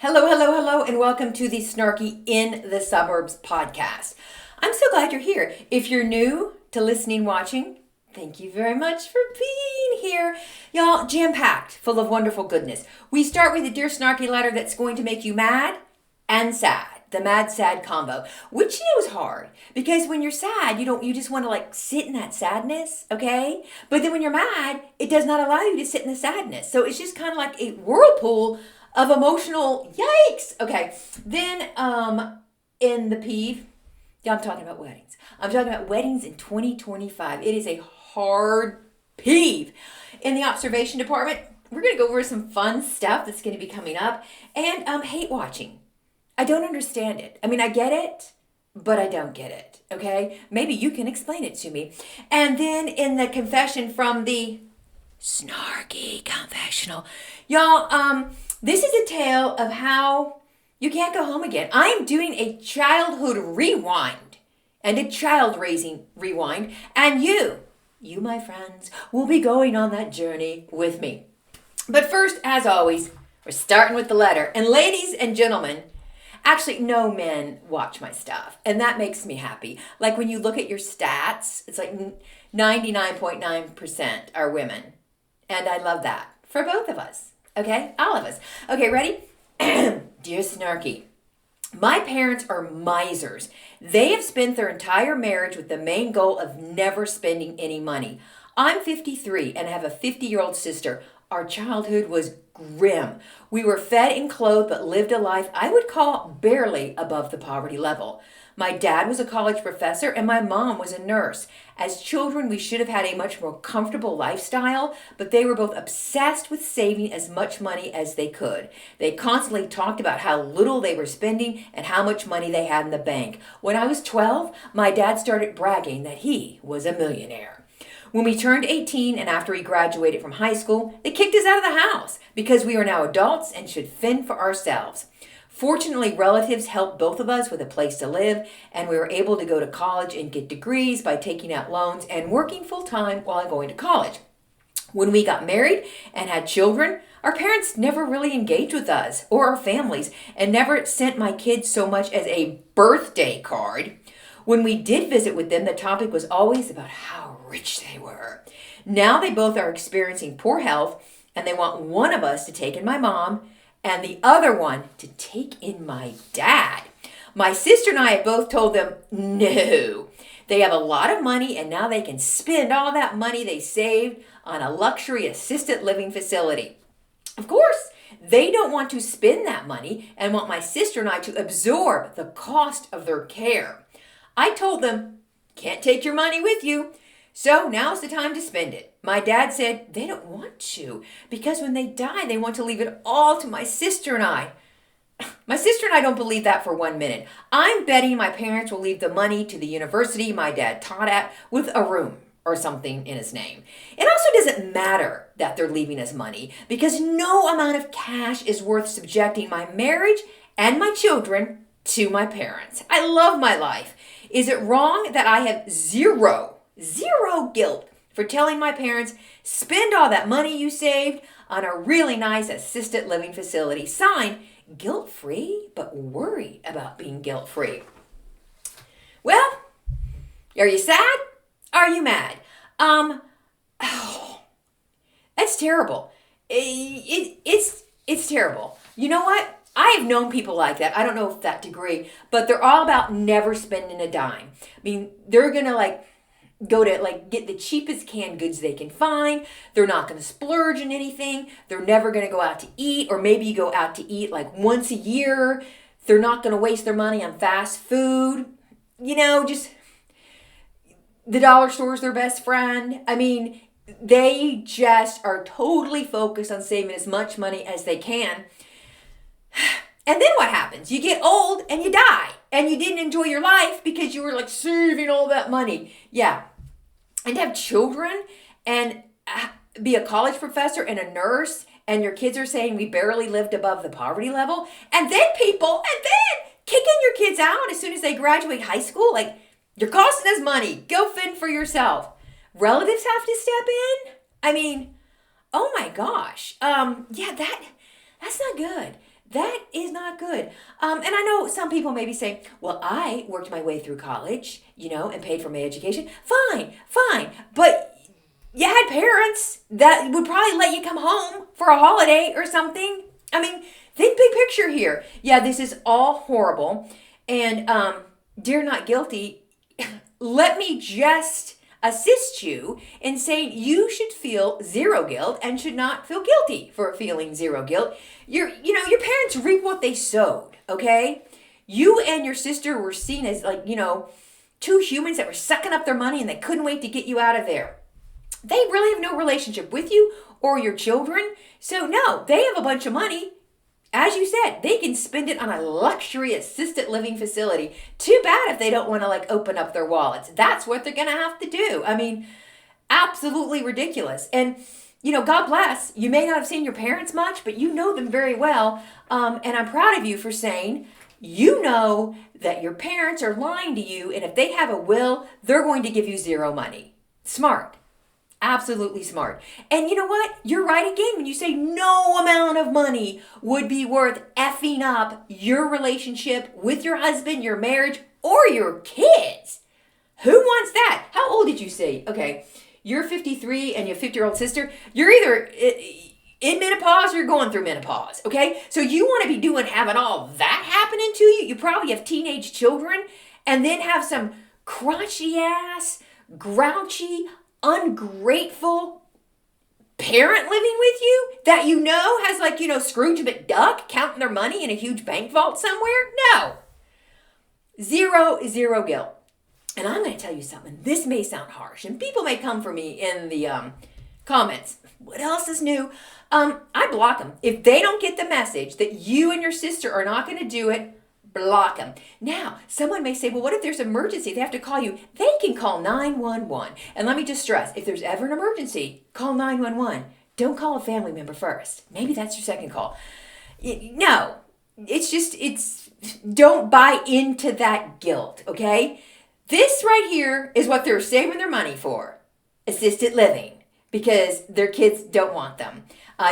Hello, hello, hello, and welcome to the Snarky in the Suburbs podcast. I'm so glad you're here. If you're new to listening, watching, thank you very much for being here. Y'all, jam-packed, full of wonderful goodness. We start with a Dear Snarky letter that's going to make you mad and sad. The mad-sad combo, which is hard because when you're sad, you just want to sit in that sadness, okay? But then when you're mad, it does not allow you to sit in the sadness. So it's just kind of like a whirlpool of emotional yikes. Okay, then in the peeve, yeah, I'm talking about weddings. I'm talking about weddings in 2025. It is a hard peeve. In the observation department, we're going to go over some fun stuff that's going to be coming up. And hate watching. I don't understand it. I mean, I get it, but I don't get it, okay? Maybe you can explain it to me. And then in the confession from the Snarky Confessional, y'all, this is a tale of how you can't go home again. I'm doing a childhood rewind and a child raising rewind, and you, my friends, will be going on that journey with me. But first, as always, we're starting with the letter. And ladies and gentlemen, actually, no men watch my stuff, and that makes me happy. Like when you look at your stats, it's like 99.9% are women, and I love that for both of us. Okay, all of us. Okay, ready? Dear Snarky, my parents are misers. They have spent their entire marriage with the main goal of never spending any money. I'm 53 and have a 50-year-old sister. Our childhood was grim. We were fed and clothed but lived a life I would call barely above the poverty level. My dad was a college professor and my mom was a nurse. As children, we should have had a much more comfortable lifestyle, but they were both obsessed with saving as much money as they could. They constantly talked about how little they were spending and how much money they had in the bank. When I was 12, my dad started bragging that he was a millionaire. When we turned 18 and after we graduated from high school, they kicked us out of the house because we are now adults and should fend for ourselves. Fortunately, relatives helped both of us with a place to live, and we were able to go to college and get degrees by taking out loans and working full-time while going to college. When we got married and had children, our parents never really engaged with us or our families and never sent my kids so much as a birthday card. When we did visit with them, the topic was always about how rich they were. Now they both are experiencing poor health, and they want one of us to take in my mom and the other one to take in my dad. My sister and I have both told them no. They have a lot of money and now they can spend all that money they saved on a luxury assisted living facility. Of course, they don't want to spend that money and want my sister and I to absorb the cost of their care. I told them, can't take your money with you. So now's the time to spend it. My dad said they don't want to because when they die, they want to leave it all to my sister and I. My sister and I don't believe that for 1 minute. I'm betting my parents will leave the money to the university my dad taught at with a room or something in his name. It also doesn't matter that they're leaving us money because no amount of cash is worth subjecting my marriage and my children to my parents. I love my life. Is it wrong that I have zero guilt for telling my parents, spend all that money you saved on a really nice assisted living facility? Signed, guilt-free, but worried about being guilt-free. Well, are you sad? Are you mad? That's terrible. It's terrible. You know what? I have known people like that. I don't know if that degree, but they're all about never spending a dime. I mean, they're going to go to get the cheapest canned goods they can find. They're not going to splurge in anything. They're never going to go out to eat, or maybe you go out to eat once a year. They're not going to waste their money on fast food. Just the dollar store is their best friend. I mean, they just are totally focused on saving as much money as they can. And then what happens? You get old and you die. And you didn't enjoy your life because you were saving all that money. Yeah. And to have children and be a college professor and a nurse, and your kids are saying we barely lived above the poverty level. And then kicking your kids out as soon as they graduate high school. You're costing us money. Go fend for yourself. Relatives have to step in. I mean, oh my gosh. Yeah, that's not good. That is not good. And I know some people maybe say, well, I worked my way through college, and paid for my education. Fine, fine. But you had parents that would probably let you come home for a holiday or something. I mean, think big picture here. Yeah, this is all horrible. And dear not guilty, let me just assist you in saying you should feel zero guilt and should not feel guilty for feeling zero guilt. Your parents reap what they sowed, okay? You and your sister were seen as two humans that were sucking up their money and they couldn't wait to get you out of there. They really have no relationship with you or your children. So no, they have a bunch of money. As you said, they can spend it on a luxury assisted living facility. Too bad if they don't want to open up their wallets. That's what they're going to have to do. I mean, absolutely ridiculous. And, God bless. You may not have seen your parents much, but you know them very well. And I'm proud of you for saying, you know that your parents are lying to you. And if they have a will, they're going to give you zero money. Smart. Absolutely smart. And you know what? You're right again when you say no amount of money would be worth effing up your relationship with your husband, your marriage, or your kids. Who wants that? How old did you say? Okay, you're 53 and you have a 50-year-old sister. You're either in menopause or you're going through menopause, okay? So you want to be having all that happening to you. You probably have teenage children and then have some crotchety ass, grouchy, ungrateful parent living with you that has Scrooge McDuck counting their money in a huge bank vault somewhere? No. Zero guilt. And I'm going to tell you something. This may sound harsh and people may come for me in the comments. What else is new? I block them. If they don't get the message that you and your sister are not going to do it, block them. Now, someone may say, well, what if there's an emergency? They have to call you. They can call 911. And let me just stress, if there's ever an emergency, call 911. Don't call a family member first. Maybe that's your second call. No, don't buy into that guilt, okay? This right here is what they're saving their money for. Assisted living. Because their kids don't want them.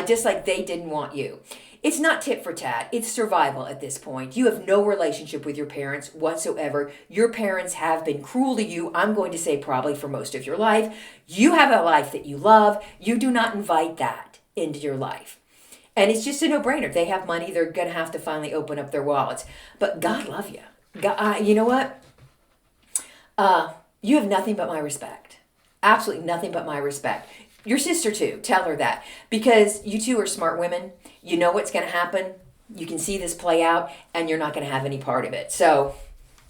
Just like they didn't want you. It's not tit for tat. It's survival at this point. You have no relationship with your parents whatsoever. Your parents have been cruel to you, I'm going to say probably for most of your life. You have a life that you love. You do not invite that into your life. And it's just a no-brainer. They have money. They're going to have to finally open up their wallets. But God love you. God, you know what? You have nothing but my respect. Absolutely nothing but my respect. Your sister too. Tell her that. Because you two are smart women. You know what's going to happen. You can see this play out and you're not going to have any part of it. So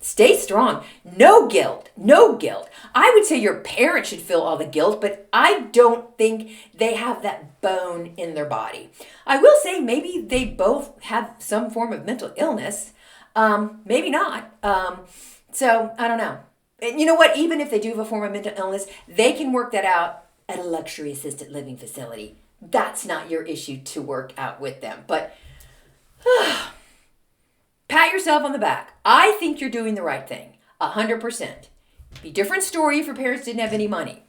stay strong. No guilt. No guilt. I would say your parents should feel all the guilt, but I don't think they have that bone in their body. I will say maybe they both have some form of mental illness. Maybe not. So I don't know. And you know what? Even if they do have a form of mental illness, they can work that out at a luxury assisted living facility. That's not your issue to work out with them. But pat yourself on the back. I think you're doing the right thing. 100%. Be a different story if your parents didn't have any money.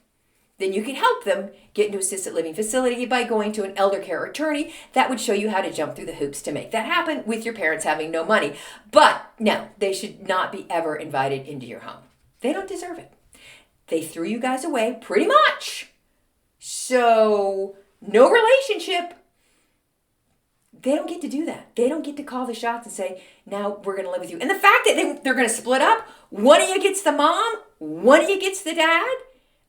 Then you can help them get into assisted living facility by going to an elder care attorney that would show you how to jump through the hoops to make that happen with your parents having no money. But no, they should not be ever invited into your home. They don't deserve it. They threw you guys away pretty much. So no relationship. They don't get to do that. They don't get to call the shots and say, now we're going to live with you. And the fact that they're going to split up, one of you gets the mom, one of you gets the dad.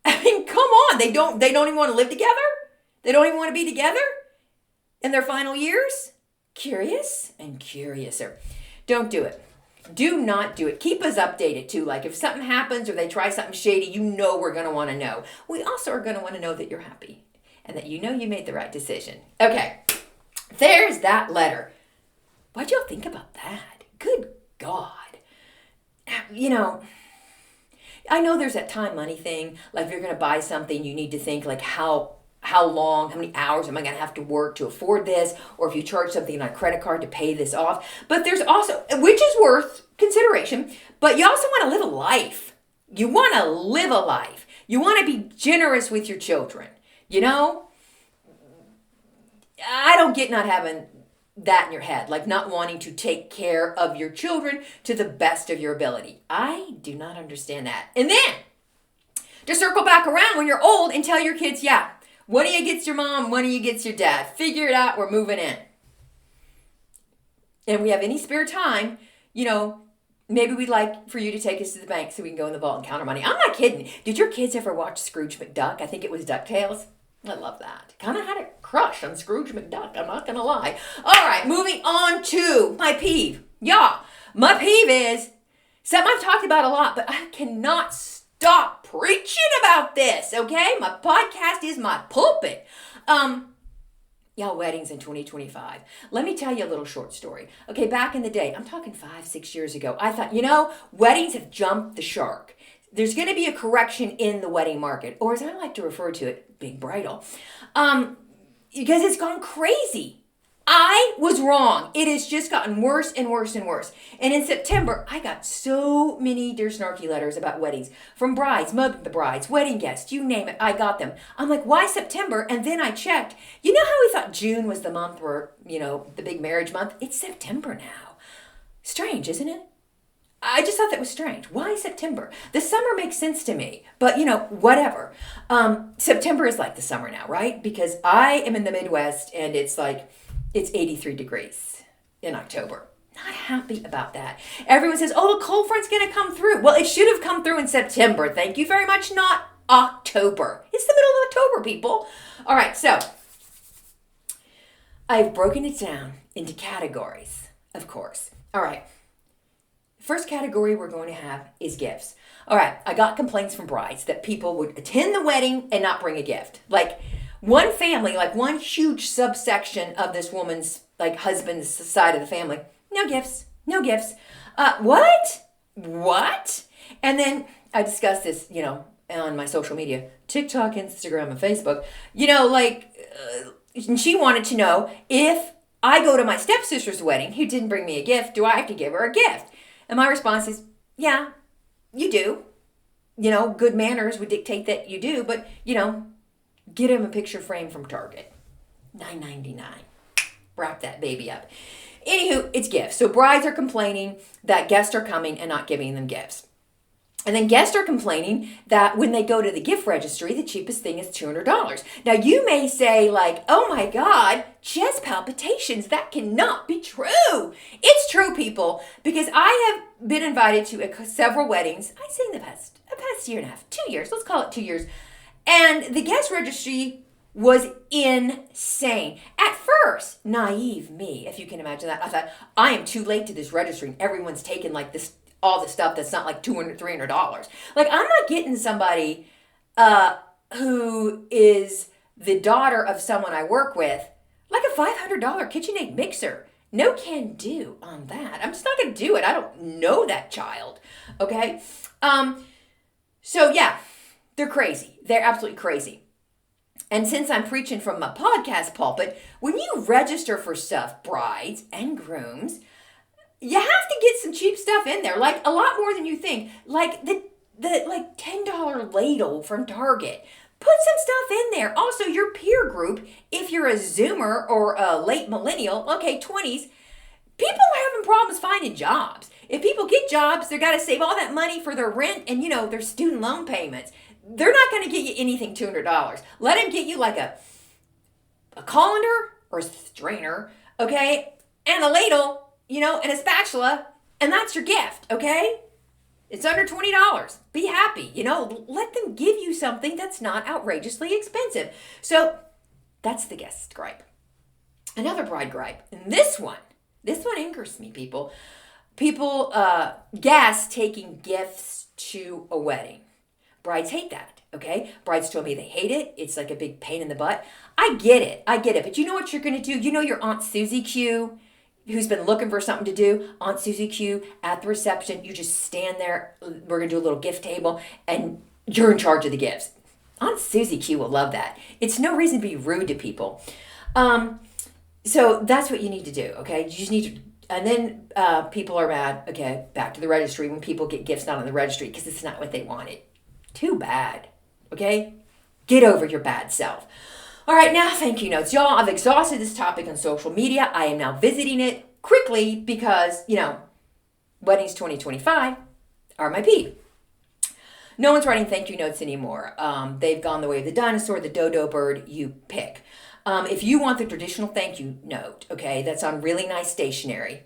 I mean, come on. They don't even want to live together. They don't even want to be together in their final years. Curious and curiouser. Don't do it. Do not do it. Keep us updated too. Like if something happens or they try something shady, we're going to want to know. We also are going to want to know that you're happy and that you made the right decision. Okay. There's that letter. What'd y'all think about that? Good God. I know there's that time money thing. Like if you're going to buy something, you need to think like how long, how many hours am I going to have to work to afford this? Or if you charge something on a credit card to pay this off. But there's also, which is worth consideration, but you also want to live a life. You want to live a life. You want to be generous with your children. I don't get not having that in your head, like not wanting to take care of your children to the best of your ability. I do not understand that. And then to circle back around when you're old and tell your kids, yeah, one of you gets your mom, one of you gets your dad. Figure it out, we're moving in. And we have any spare time, maybe we'd like for you to take us to the bank so we can go in the vault and count our money. I'm not kidding. Did your kids ever watch Scrooge McDuck? I think it was DuckTales. I love that. Kind of had a crush on Scrooge McDuck. I'm not going to lie. All right, moving on to my peeve. Yeah, my peeve is something I've talked about a lot, but I cannot stop preaching about this, okay? My podcast is my pulpit. Weddings in 2025. Let me tell you a little short story. Okay, back in the day, I'm talking 5-6 years ago, I thought, weddings have jumped the shark. There's going to be a correction in the wedding market, or as I like to refer to it, big bridal, because it's gone crazy. I was wrong. It has just gotten worse and worse and worse. And in September, I got so many Dear Snarky letters about weddings from brides, mugging the brides, wedding guests, you name it, I got them. I'm like, why September? And then I checked. You know how we thought June was the month where, the big marriage month? It's September now. Strange, isn't it? I just thought that was strange. Why September? The summer makes sense to me, but whatever. September is like the summer now, right? Because I am in the Midwest and it's 83 degrees in October. Not happy about that. Everyone says, oh, the cold front's going to come through. Well, it should have come through in September. Thank you very much. Not October. It's the middle of October, people. All right, so I've broken it down into categories, of course. All right. First category we're going to have is gifts. All right, I got complaints from brides that people would attend the wedding and not bring a gift. Like one family, like one huge subsection of this woman's husband's side of the family, no gifts. What? And then I discussed this, on my social media, TikTok, Instagram, and Facebook, and she wanted to know if I go to my stepsister's wedding who didn't bring me a gift, do I have to give her a gift? And my response is, yeah, you do. Good manners would dictate that you do, but, get him a picture frame from Target. $9.99. Wrap that baby up. Anywho, it's gifts. So brides are complaining that guests are coming and not giving them gifts. And then guests are complaining that when they go to the gift registry, the cheapest thing is $200. Now, you may say oh my God, chest palpitations. That cannot be true. It's true, people, because I have been invited to several weddings, I'd say in the past year and a half, 2 years, let's call it 2 years. And the guest registry was insane. At first, naive me, if you can imagine that, I thought, I am too late to this registry and everyone's taken all the stuff that's not $200, $300. I'm not getting somebody who is the daughter of someone I work with, a $500 KitchenAid mixer. No can do on that. I'm just not going to do it. I don't know that child. Okay? So yeah, they're crazy. They're absolutely crazy. And since I'm preaching from my podcast pulpit, when you register for stuff, brides and grooms, you have to get some cheap stuff in there, a lot more than you think. The $10 ladle from Target. Put some stuff in there. Also, your peer group, if you're a Zoomer or a late millennial, 20s, people are having problems finding jobs. If people get jobs, they've got to save all that money for their rent and, their student loan payments. They're not going to get you anything $200. Let them get you a colander or a strainer, okay, and a ladle, and a spatula, and that's your gift, okay? It's under $20. Be happy, let them give you something that's not outrageously expensive. So that's the guest gripe. Another bride gripe, and this one angers me, people. Guests taking gifts to a wedding. Brides hate that, okay? Brides told me they hate it. It's a big pain in the butt. I get it. But you know what you're going to do? Your Aunt Susie Q, who's been looking for something to do, Aunt Susie Q, at the reception, you just stand there. We're going to do a little gift table, and you're in charge of the gifts. Aunt Susie Q will love that. It's no reason to be rude to people. So that's what you need to do, okay? You just need to, and then people are mad, okay, back to the registry when people get gifts not on the registry because it's not what they wanted. Too bad, okay? Get over your bad self. All right, now thank you notes. Y'all, I've exhausted this topic on social media. I am now visiting it quickly because, weddings 2025 are my peeve. No one's writing thank you notes anymore. They've gone the way of the dinosaur, the dodo bird, you pick. If you want the traditional thank you note, okay, that's on really nice stationery,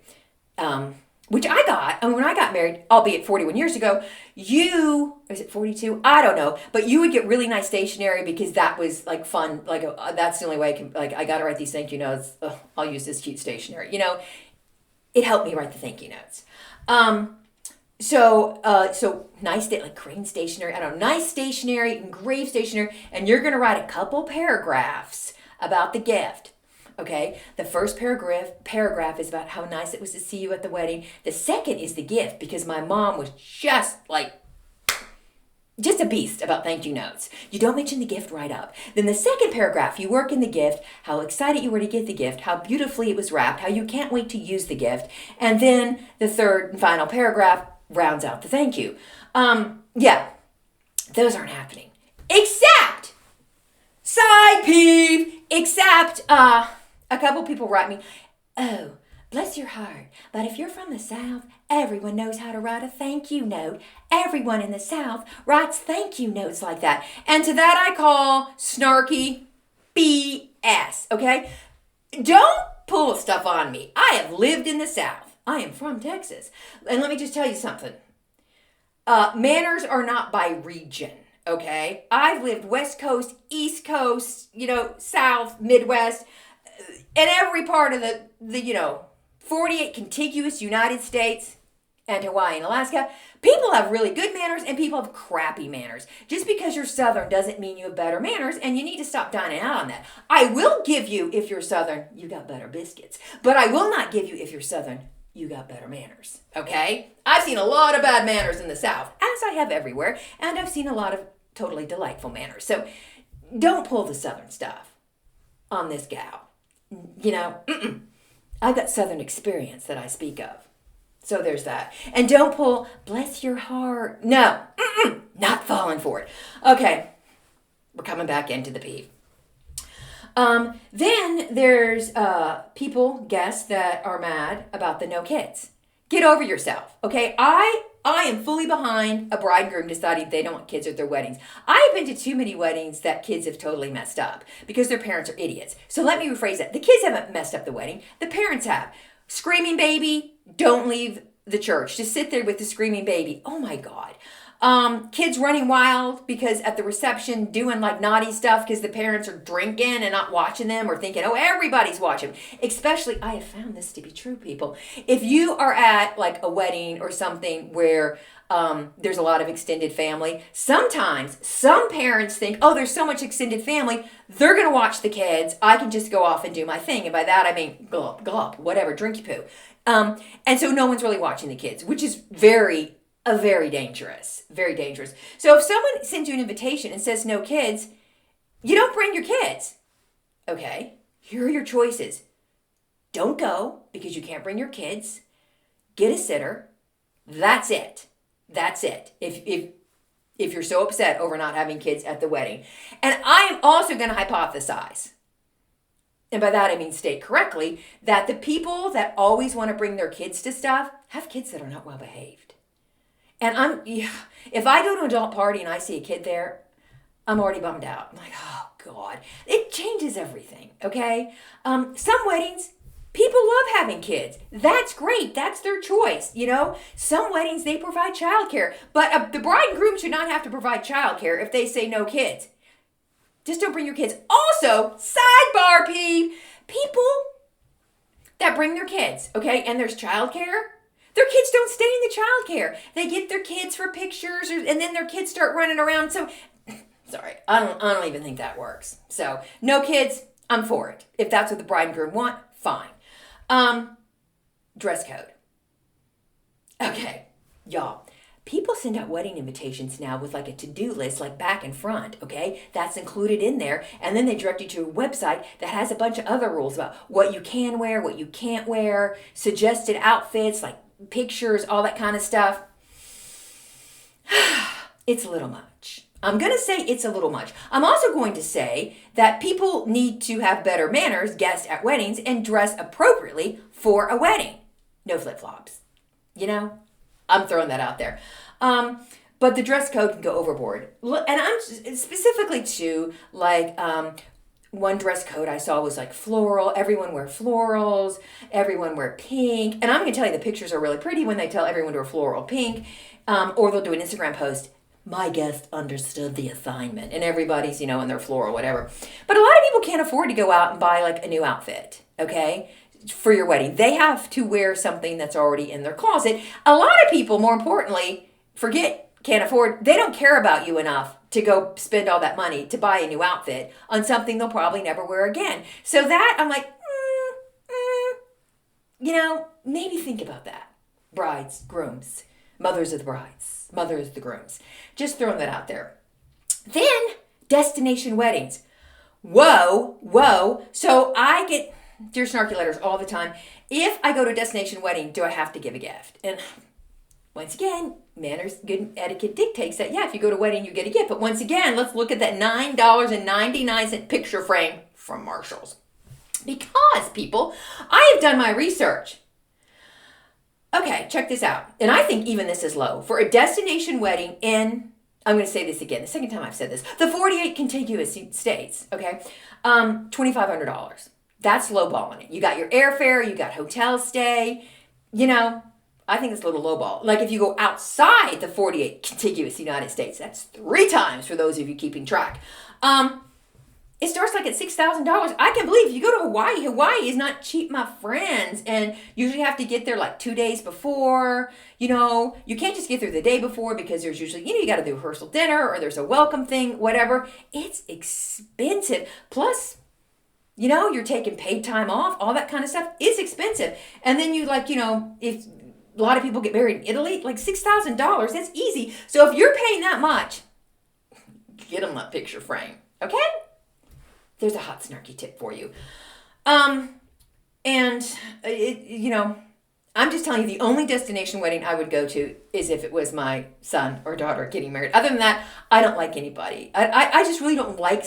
which I got, and when I got married, albeit 41 years ago, is it 42? I don't know, but you would get really nice stationery because that was like fun. Like that's the only way I can, I got to write these thank you notes. Ugh, I'll use this cute stationery. It helped me write the thank you notes. So nice, like crane stationery, I don't know, nice stationery, engraved stationery, and you're going to write a couple paragraphs about the gift. Okay, the first paragraph is about how nice it was to see you at the wedding. The second is the gift, because my mom was just a beast about thank you notes. You don't mention the gift right up. Then the second paragraph, you work in the gift, how excited you were to get the gift, how beautifully it was wrapped, how you can't wait to use the gift. And then the third and final paragraph rounds out the thank you. Yeah, those aren't happening. Except, side peeve, a couple people write me, oh, bless your heart, but if you're from the South, everyone knows how to write a thank you note. Everyone in the South writes thank you notes like that. And to that I call snarky BS, okay? Don't pull stuff on me. I have lived in the South. I am from Texas. And let me just tell you something. Manners are not by region, okay? I've lived West Coast, East Coast, South, Midwest, in every part of the 48 contiguous United States and Hawaii and Alaska. People have really good manners and people have crappy manners. Just because you're Southern doesn't mean you have better manners, and you need to stop dining out on that. I will give you, if you're Southern, you got better biscuits. But I will not give you, if you're Southern, you got better manners, okay? I've seen a lot of bad manners in the South, as I have everywhere, and I've seen a lot of totally delightful manners. So don't pull the Southern stuff on this gal. I've got Southern experience that I speak of. So there's that. And don't pull, bless your heart. No, not falling for it. Okay, we're coming back into the peeve. Then there's guests that are mad about the no kids. Get over yourself, okay? I am fully behind a bride and groom deciding they don't want kids at their weddings. I've been to too many weddings that kids have totally messed up because their parents are idiots. So let me rephrase that. The kids haven't messed up the wedding. The parents have. Screaming baby, don't leave the church. Just sit there with the screaming baby. Oh my God. Kids running wild because at the reception doing like naughty stuff because the parents are drinking and not watching them or thinking, oh, everybody's watching. Especially, I have found this to be true, people. If you are at like a wedding or something where there's a lot of extended family, sometimes some parents think, oh, there's so much extended family, they're going to watch the kids. I can just go off and do my thing. And by that, I mean, gulp, gulp, whatever, drinky poo. And so no one's really watching the kids, which is very dangerous, very dangerous. So if someone sends you an invitation and says no kids, you don't bring your kids. Okay, here are your choices. Don't go because you can't bring your kids. Get a sitter. That's it. That's it. If you're so upset over not having kids at the wedding. And I am also going to hypothesize, and by that I mean state correctly, that the people that always want to bring their kids to stuff have kids that are not well behaved. And if I go to an adult party and I see a kid there, I'm already bummed out. I'm like, oh God, it changes everything, okay? Some weddings, people love having kids. That's great. That's their choice, Some weddings, they provide childcare. But the bride and groom should not have to provide childcare if they say no kids. Just don't bring your kids. Also, sidebar peeve, people that bring their kids, okay, and there's childcare, their kids don't stay in the childcare. They get their kids for pictures, and then their kids start running around. So, sorry, I don't even think that works. So, no kids, I'm for it. If that's what the bride and groom want, fine. Dress code. Okay, y'all. People send out wedding invitations now with like a to-do list, like back and front, okay? That's included in there. And then they direct you to a website that has a bunch of other rules about what you can wear, what you can't wear, suggested outfits, like pictures, all that kind of stuff. It's a little much. I'm going to say it's a little much. I'm also going to say that people need to have better manners, guests at weddings, and dress appropriately for a wedding. No flip-flops. You know, I'm throwing that out there. But the dress code can go overboard. And I'm specifically to like one dress code I saw was like floral. Everyone wear florals. Everyone wear pink. And I'm going to tell you the pictures are really pretty when they tell everyone to wear floral pink. Or they'll do an Instagram post. My guest understood the assignment. And everybody's, you know, in their floral, whatever. But a lot of people can't afford to go out and buy like a new outfit. Okay? For your wedding. They have to wear something that's already in their closet. A lot of people, more importantly, can't afford, they don't care about you enough to go spend all that money to buy a new outfit on something they'll probably never wear again. So that, I'm like, you know, maybe think about that. Brides, grooms, mothers of the brides, mothers of the grooms. Just throwing that out there. Then, destination weddings. Whoa. So I get Dear Snarky letters all the time. If I go to a destination wedding, do I have to give a gift? And once again, manners, good etiquette dictates that, yeah, if you go to a wedding, you get a gift. But once again, let's look at that $9.99 picture frame from Marshall's. Because, people, I have done my research. Okay, check this out. And I think even this is low. For a destination wedding in, I'm going to say this again, the second time I've said this, the 48 contiguous states, okay, $2,500. That's lowballing it. You got your airfare, you got hotel stay, you know, I think it's a little lowball. Like if you go outside the 48 contiguous United States, that's 3 times for those of you keeping track. It starts like at $6,000. I can believe if you go to Hawaii, Hawaii is not cheap, my friends. And you usually have to get there like 2 days before. You know, you can't just get there the day before because there's usually, you got to do a rehearsal dinner or there's a welcome thing, whatever. It's expensive. Plus, you're taking paid time off, all that kind of stuff is expensive. And then you if a lot of people get married in Italy, like $6,000, that's easy. So if you're paying that much, get them a picture frame, okay? There's a hot snarky tip for you. I'm just telling you, the only destination wedding I would go to is if it was my son or daughter getting married. Other than that, I don't like anybody. I just really don't like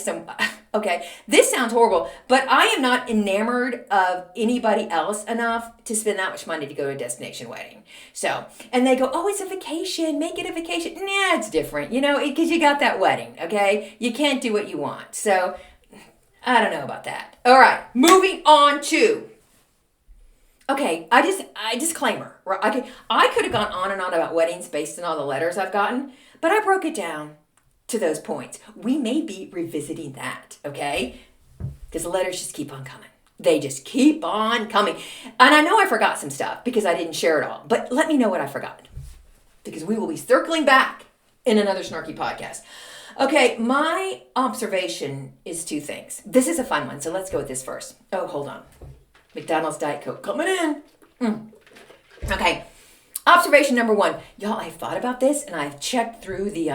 okay, this sounds horrible, but I am not enamored of anybody else enough to spend that much money to go to a destination wedding. So, and they go, oh, it's a vacation, make it a vacation. Nah, it's different, because you got that wedding, okay? You can't do what you want. So, I don't know about that. All right, moving on to... Okay, disclaimer. Okay, I could have gone on and on about weddings based on all the letters I've gotten, but I broke it down to those points. We may be revisiting that, okay? Because the letters just keep on coming. They just keep on coming. And I know I forgot some stuff because I didn't share it all, but let me know what I forgot. Because we will be circling back in another Snarky podcast. Okay, my observation is 2 things. This is a fun one, so let's go with this first. Oh, hold on. McDonald's Diet Coke coming in. Okay, observation number 1. Y'all, I've thought about this and I've checked through the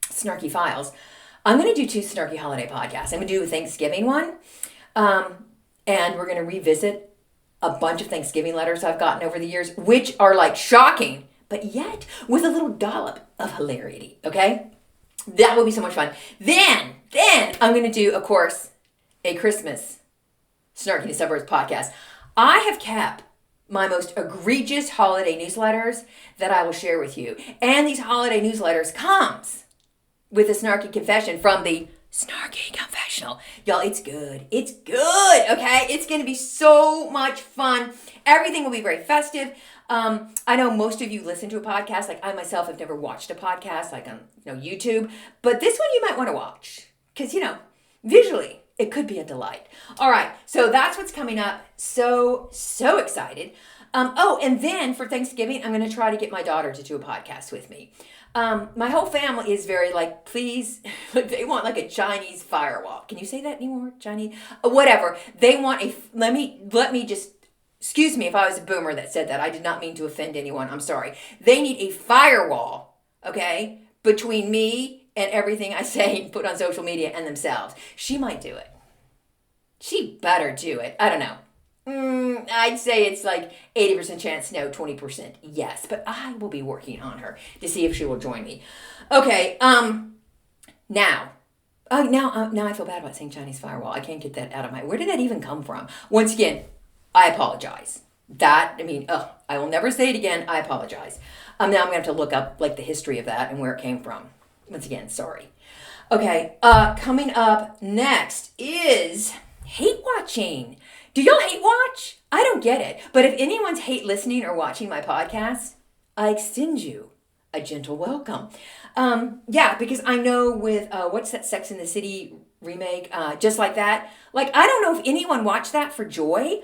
Snarky files. I'm going to do 2 Snarky holiday podcasts. I'm going to do a Thanksgiving one, and we're going to revisit a bunch of Thanksgiving letters I've gotten over the years, which are like shocking, but yet with a little dollop of hilarity, okay? That will be so much fun. Then I'm going to do, of course, a Christmas Snarky the Suburbs podcast. I have kept my most egregious holiday newsletters that I will share with you. And these holiday newsletters comes with a Snarky confession from the Snarky Confessional. Y'all, it's good. It's good, okay? It's going to be so much fun. Everything will be very festive. I know most of you listen to a podcast. Like I myself have never watched a podcast like on YouTube. But this one you might want to watch. Because, visually, it could be a delight. All right, so that's what's coming up. So excited. And then for Thanksgiving, I'm going to try to get my daughter to do a podcast with me. My whole family is very please, they want like a Chinese firewall. Can you say that anymore? Chinese? Whatever. They want let me just, excuse me if I was a boomer that said that. I did not mean to offend anyone. I'm sorry. They need a firewall, okay, between me and everything I say and put on social media and themselves. She might do it. She better do it. I don't know. I'd say it's like 80% chance no, 20% yes. But I will be working on her to see if she will join me. Okay, Now, now I feel bad about saying Chinese firewall. I can't get that out of where did that even come from? Once again, I apologize. I will never say it again. I apologize. Now I'm going to have to look up like the history of that and where it came from. Once again, sorry. Okay, coming up next is hate watching. Do y'all hate watch? I don't get it. But if anyone's hate listening or watching my podcast, I extend you a gentle welcome. Because I know with, what's that Sex and the City remake, Just Like That? Like, I don't know if anyone watched that for joy.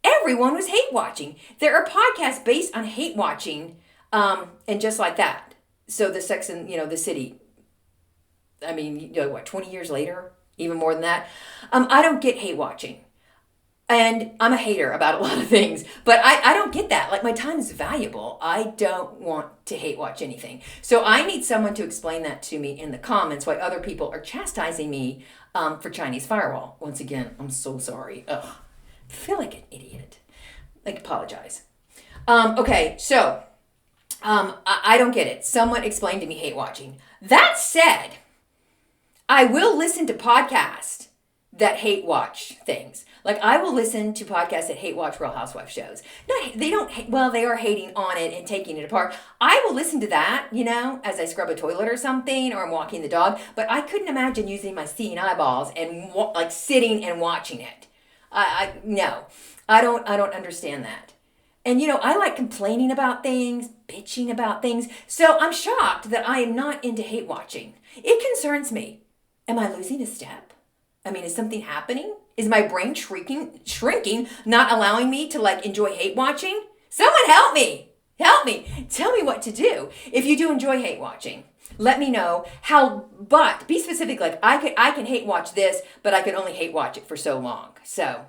Everyone was hate watching. There are podcasts based on hate watching, and Just Like That. So the Sex and, the City. 20 years later? Even more than that. I don't get hate watching. And I'm a hater about a lot of things, but I don't get that. Like, my time is valuable. I don't want to hate watch anything. So I need someone to explain that to me in the comments, why other people are chastising me for Chinese firewall. Once again, I'm so sorry. Ugh, I feel like an idiot. Like, apologize. I don't get it. Someone explain to me hate watching. That said, I will listen to podcasts that hate watch things. Like, I will listen to podcasts that hate watch Real Housewives shows. No, they don't. They are hating on it and taking it apart. I will listen to that, as I scrub a toilet or something, or I'm walking the dog. But I couldn't imagine using my seeing eyeballs and sitting and watching it. No, I don't understand that. And I like complaining about things, bitching about things. So I'm shocked that I am not into hate watching. It concerns me. Am I losing a step? Is something happening? Is my brain shrinking, not allowing me to enjoy hate watching? Someone help me. Help me. Tell me what to do. If you do enjoy hate watching, let me know how, but be specific. Like, I can hate watch this, but I can only hate watch it for so long. So,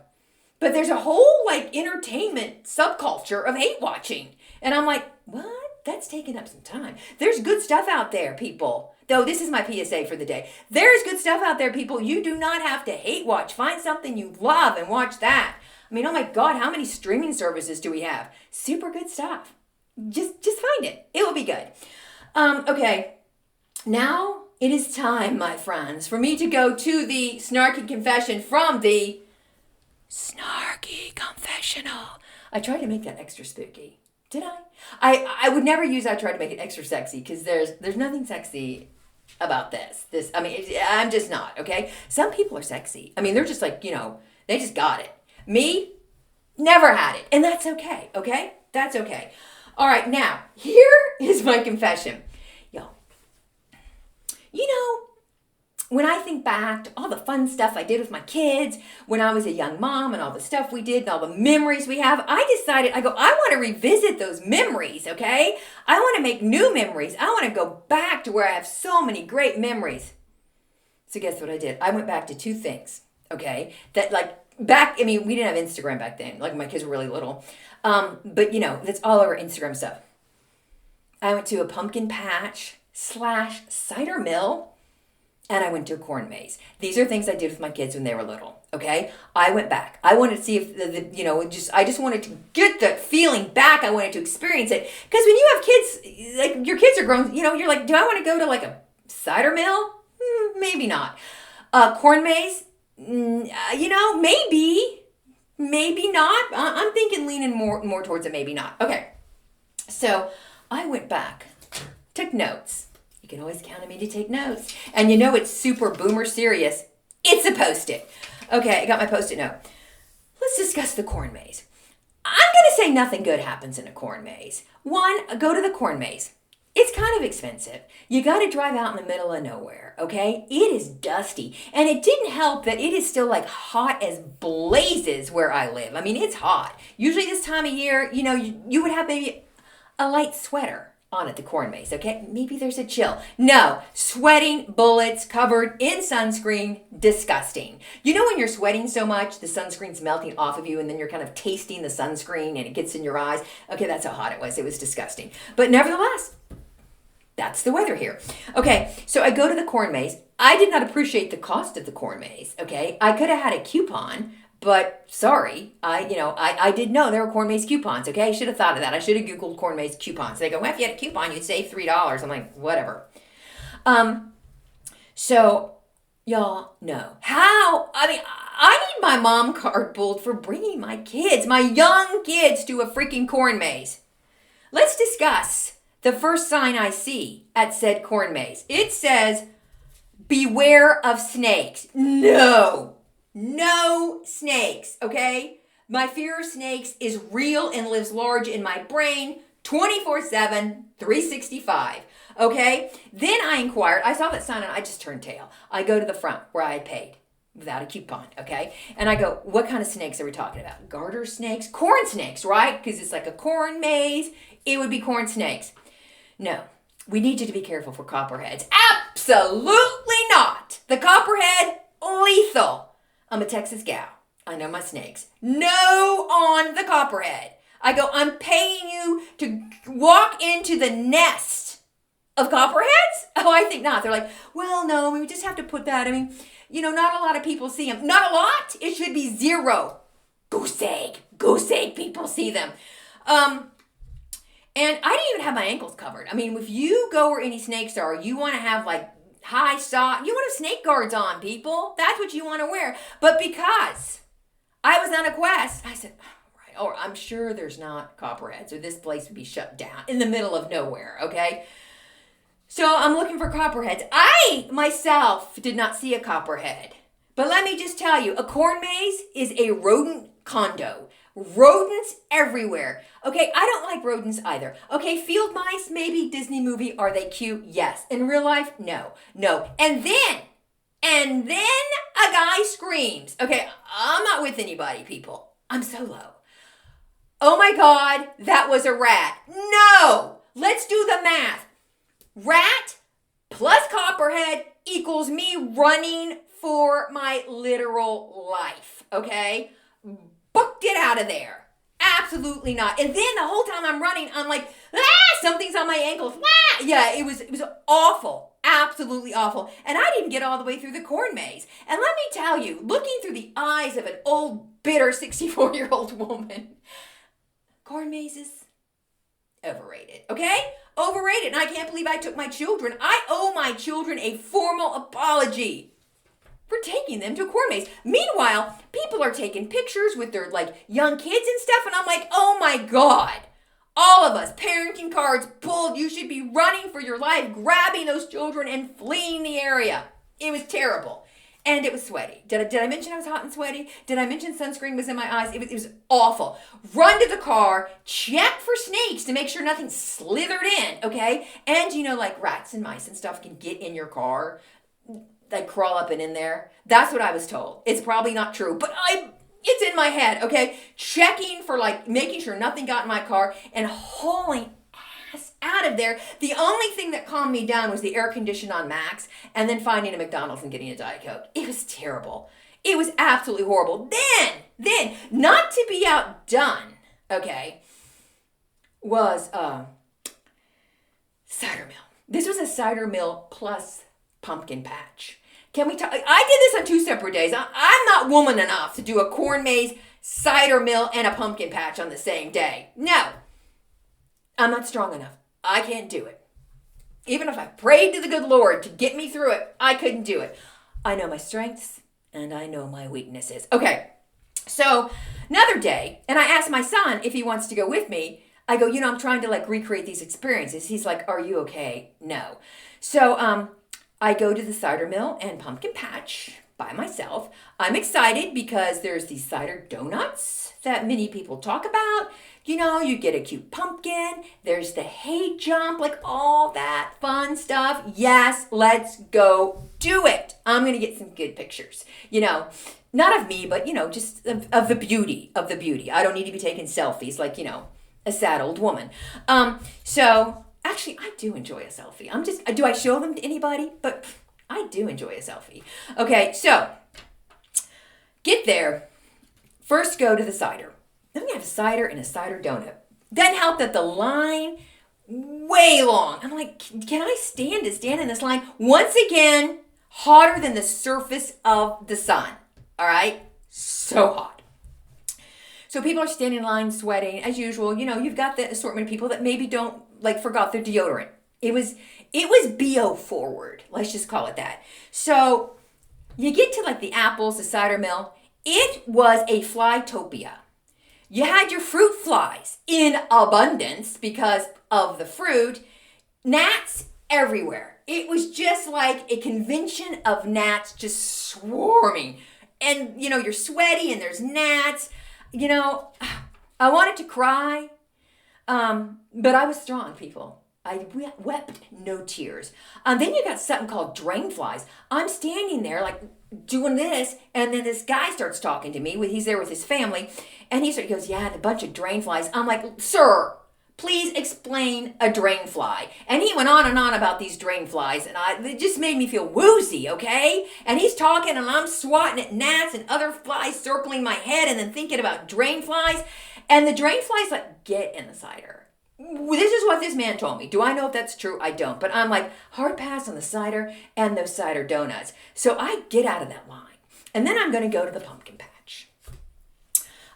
but there's a whole entertainment subculture of hate watching. And I'm like, what? That's taking up some time. There's good stuff out there, people. Though this is my PSA for the day. There's good stuff out there, people. You do not have to hate watch. Find something you love and watch that. Oh my God, how many streaming services do we have? Super good stuff. Just find it. It will be good. Okay. Now it is time, my friends, for me to go to the Snarky Confession from the Snarky Confessional. I tried to make that extra spooky. Did I? I would never use I tried to make it extra sexy because there's nothing sexy about this. I'm just not, okay? Some people are sexy. They're just they just got it. Me, never had it. And that's okay, okay? That's okay. All right, now, here is my confession. Yo, when I think back to all the fun stuff I did with my kids, when I was a young mom and all the stuff we did and all the memories we have, I decided, I want to revisit those memories, okay? I want to make new memories. I want to go back to where I have so many great memories. So guess what I did? I went back to two things, okay? That we didn't have Instagram back then. My kids were really little. But that's all over Instagram stuff. I went to a pumpkin patch / cider mill. And I went to a corn maze. These are things I did with my kids when they were little, okay? I went back. I wanted to see if, I just wanted to get the feeling back. I wanted to experience it. Because when you have kids, your kids are grown, you're like, do I want to go to a cider mill? Maybe not. Corn maze? Maybe. Maybe not. I'm thinking leaning more towards a maybe not. Okay. So I went back, took notes. You can always count on me to take notes. And it's super boomer serious. It's a Post-it. Okay, I got my Post-it note. Let's discuss the corn maze. I'm going to say nothing good happens in a corn maze. One, go to the corn maze. It's kind of expensive. You got to drive out in the middle of nowhere, okay? It is dusty. And it didn't help that it is still hot as blazes where I live. It's hot. Usually this time of year, you would have maybe a light sweater on at the corn maze, okay? Maybe there's a chill. No, sweating bullets covered in sunscreen, disgusting. When you're sweating so much, the sunscreen's melting off of you and then you're kind of tasting the sunscreen and it gets in your eyes. Okay, that's how hot it was. It was disgusting. But nevertheless, that's the weather here. Okay, so I go to the corn maze. I did not appreciate the cost of the corn maze, okay? I could have had a coupon, but sorry, I did know there were corn maze coupons, okay? I should have thought of that. I should have Googled corn maze coupons. They go, well, if you had a coupon, you'd save $3. I'm like, whatever. So, y'all know how, I need my mom card pulled for bringing my kids, my young kids, to a freaking corn maze. Let's discuss the first sign I see at said corn maze. It says, beware of snakes. No snakes, okay? My fear of snakes is real and lives large in my brain 24/7, 365. Okay? Then I inquired. I saw that sign and I just turned tail. I go to the front where I had paid without a coupon, okay? And I go, what kind of snakes are we talking about? Garter snakes? Corn snakes, right? Because it's like a corn maze. It would be corn snakes. No, we need you to be careful for copperheads. Absolutely not. The copperhead, lethal. I'm a Texas gal. I know my snakes. No on the copperhead. I go, I'm paying you to walk into the nest of copperheads? Oh, I think not. They're like, well, no, we just have to put that. Not a lot of people see them. Not a lot. It should be zero. Goose egg people see them. And I didn't even have my ankles covered. If you go where any snakes are, you want to have like high sock. You want to have snake guards on, people. That's what you want to wear. But because I was on a quest, I said, right, or I'm sure there's not copperheads or this place would be shut down in the middle of nowhere, okay? So I'm looking for copperheads. I myself did not see a copperhead. But let me just tell you, a corn maze is a rodent condo. Rodents everywhere. Okay, I don't like rodents either. Okay, field mice, maybe Disney movie. Are they cute? Yes. In real life? No. And then a guy screams. Okay, I'm not with anybody, people. I'm solo. Oh my God, that was a rat. No! Let's do the math. Rat plus copperhead equals me running for my literal life, okay? Booked it out of there. Absolutely not. And then the whole time I'm running, I'm like, something's on my ankles. Yeah, it was awful. Absolutely awful. And I didn't get all the way through the corn maze. And let me tell you, looking through the eyes of an old, bitter 64-year-old woman, corn mazes, overrated, okay? Overrated. And I can't believe I took my children. I owe my children a formal apology for taking them to a corn maze. Meanwhile, people are taking pictures with their young kids and stuff, and I'm like, oh my God. All of us, parenting cards pulled. You should be running for your life, grabbing those children and fleeing the area. It was terrible. And it was sweaty. Did I mention I was hot and sweaty? Did I mention sunscreen was in my eyes? It was awful. Run to the car, check for snakes to make sure nothing slithered in, okay? And rats and mice and stuff can get in your car. They crawl up and in there. That's what I was told. It's probably not true, but it's in my head, okay? Checking for making sure nothing got in my car and hauling ass out of there. The only thing that calmed me down was the air condition on max and then finding a McDonald's and getting a Diet Coke. It was terrible. It was absolutely horrible. Then, not to be outdone, okay, was cider mill. This was a cider mill plus pumpkin patch. Can we talk? I did this on 2 separate days. I'm not woman enough to do a corn maze, cider mill, and a pumpkin patch on the same day. No. I'm not strong enough. I can't do it. Even if I prayed to the good Lord to get me through it, I couldn't do it. I know my strengths and I know my weaknesses. Okay. So another day, and I asked my son if he wants to go with me. I go, I'm trying to recreate these experiences. He's like, are you okay? No. So, I go to the cider mill and pumpkin patch by myself. I'm excited because there's these cider donuts that many people talk about. You get a cute pumpkin. There's the hay jump, all that fun stuff. Yes, let's go do it. I'm going to get some good pictures. Not of me, but, just of the beauty of the beauty. I don't need to be taking selfies a sad old woman. Actually, I do enjoy a selfie. Do I show them to anybody? But I do enjoy a selfie. Okay, so get there. First go to the cider. Then we have cider and a cider donut. Then help that the line way long. I'm like, can I stand in this line? Once again, hotter than the surface of the sun. All right? So hot. So people are standing in line sweating as usual. You've got the assortment of people that maybe don't forgot their deodorant. It was BO forward. Let's just call it that. So you get to like the apples, the cider mill. It was a flytopia. You had your fruit flies in abundance because of the fruit. Gnats everywhere. It was just like a convention of gnats just swarming. And, you're sweaty and there's gnats. I wanted to cry, but I was strong, people. I wept no tears. Then you got something called drain flies. I'm standing there like doing this, and then this guy starts talking to me. He's there with his family, and he goes, yeah, a bunch of drain flies. I'm like, sir, please explain a drain fly. And he went on and on about these drain flies, and it just made me feel woozy, okay? And he's talking, and I'm swatting at gnats and other flies circling my head, and then thinking about drain flies. And the drain flies get in the cider. This is what this man told me. Do I know if that's true? I don't. But I'm like, hard pass on the cider and those cider donuts. So I get out of that line. And then I'm going to go to the pumpkin patch.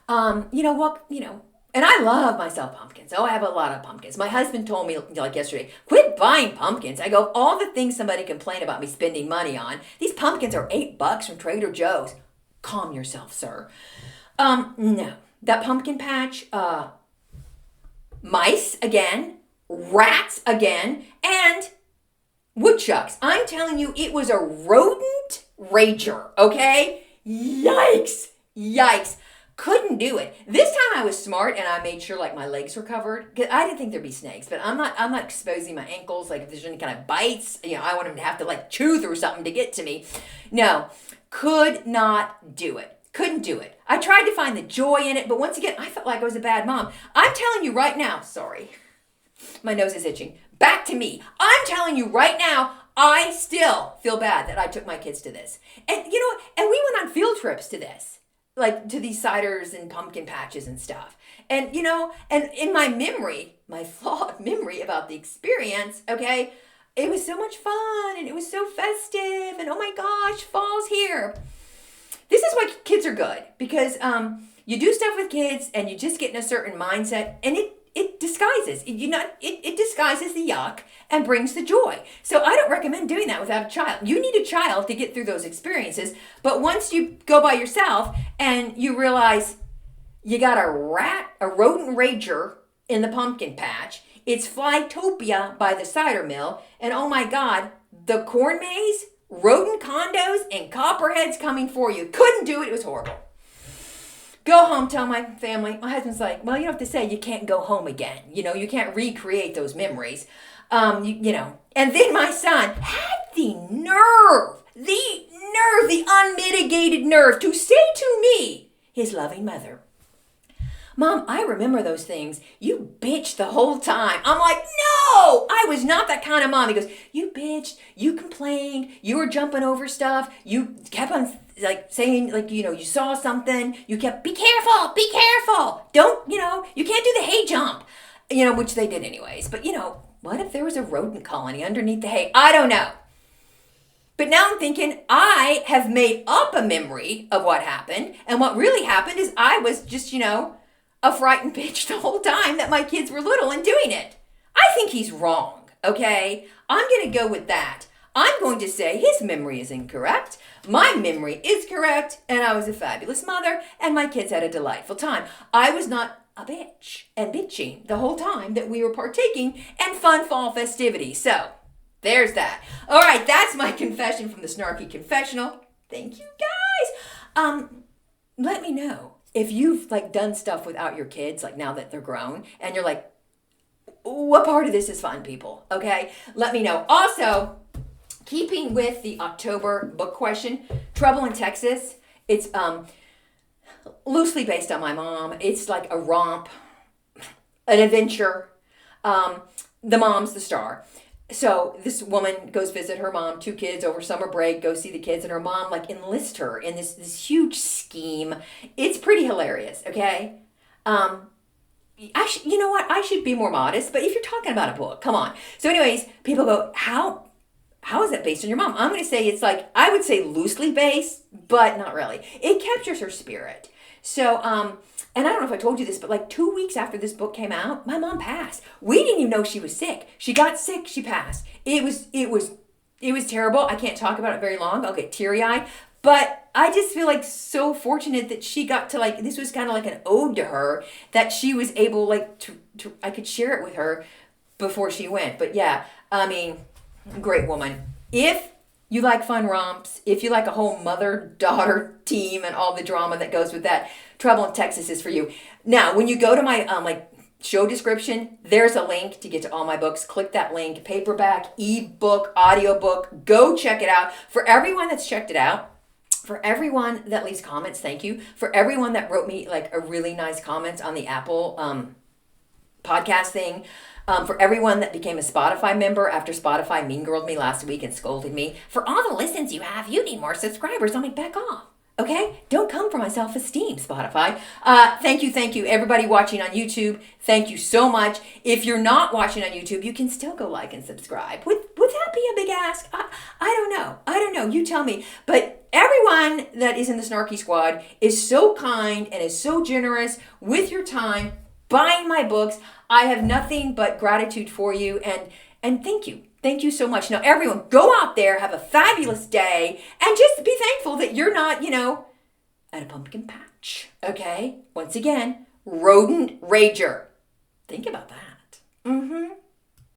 And I love myself pumpkins. Oh, I have a lot of pumpkins. My husband told me yesterday, quit buying pumpkins. I go, all the things somebody complained about me spending money on, these pumpkins are $8 from Trader Joe's. Calm yourself, sir. No. That pumpkin patch, mice again, rats again, and woodchucks. I'm telling you, it was a rodent rager, okay? Yikes. Couldn't do it. This time I was smart and I made sure my legs were covered. Cause I didn't think there'd be snakes, but I'm not exposing my ankles. If there's any kind of bites, I want them to have to chew through something to get to me. No, could not do it. Couldn't do it. I tried to find the joy in it, but once again, I felt like I was a bad mom. I'm telling you right now, sorry, my nose is itching. Back to me. I'm telling you right now, I still feel bad that I took my kids to this. And and we went on field trips to this, to these ciders and pumpkin patches and stuff. And, and in my memory, my flawed memory about the experience, okay, it was so much fun and it was so festive and oh my gosh, fall's here. This is why kids are good, because you do stuff with kids and you just get in a certain mindset, and it disguises. It disguises the yuck and brings the joy. So I don't recommend doing that without a child. You need a child to get through those experiences, but once you go by yourself and you realize you got a rodent rager in the pumpkin patch, it's Flytopia by the cider mill, and oh my God, the corn maze, rodent condos, and copperheads coming for you. Couldn't do it. It was horrible. Go home, tell my family. My husband's like, well, you don't have to say you can't go home again. You can't recreate those memories. And then my son had the unmitigated nerve to say to me, his loving mother, Mom, I remember those things. You bitched the whole time. I'm like, no, I was not that kind of mom. He goes, you bitched, you complained, you were jumping over stuff, you kept on saying you saw something, you kept, be careful, don't, you can't do the hay jump, which they did anyways. But what if there was a rodent colony underneath the hay? I don't know. But now I'm thinking I have made up a memory of what happened. And what really happened is I was just, a frightened bitch the whole time that my kids were little and doing it. I think he's wrong, okay? I'm going to go with that. I'm going to say his memory is incorrect. My memory is correct. And I was a fabulous mother and my kids had a delightful time. I was not a bitch and bitching the whole time that we were partaking in fun fall festivities. So there's that. All right, that's my confession from the Snarky Confessional. Thank you, guys. Let me know if you've done stuff without your kids, now that they're grown, and you're like, what part of this is fun, people? Okay, let me know. Also, keeping with the October book question, Trouble in Texas. It's loosely based on my mom. It's like a romp, an adventure. The mom's the star. So this woman goes visit her mom, 2 kids over summer break, go see the kids, and her mom enlists her in this huge scheme. It's pretty hilarious, okay? You know what? I should be more modest, but if you're talking about a book, come on. So anyways, people go, how is that based on your mom? I'm going to say it's I would say loosely based, but not really. It captures her spirit. So, And I don't know if I told you this, but like 2 weeks after this book came out, my mom passed. We didn't even know she was sick. She got sick, she passed. It was terrible. I can't talk about it very long. I'll get teary-eyed. But I just feel like so fortunate that she got to like, this was kind of like an ode to her, that she was able like to I could share it with her before she went. But yeah, I mean, great woman. If you like fun romps, if you like a whole mother-daughter team and all the drama that goes with that, Trouble in Texas is for you. Now, when you go to my show description, there's a link to get to all my books. Click that link, paperback, ebook, audiobook. Go check it out. For everyone that's checked it out, for everyone that leaves comments, thank you. For everyone that wrote me like a really nice comment on the Apple podcast thing. For everyone that became a Spotify member after Spotify mean-girled me last week and scolded me. For all the listens you have, you need more subscribers. I'm like, back off. Okay? Don't come for my self-esteem, Spotify. Thank you. Everybody watching on YouTube, thank you so much. If you're not watching on YouTube, you can still go like and subscribe. Would that be a big ask? I don't know. You tell me. But everyone that is in the Snarky Squad is so kind and is so generous with your time, buying my books. I have nothing but gratitude for you, and thank you. Thank you so much. Now, everyone, go out there, have a fabulous day, and just be thankful that you're not, at a pumpkin patch, okay? Once again, rodent rager. Think about that.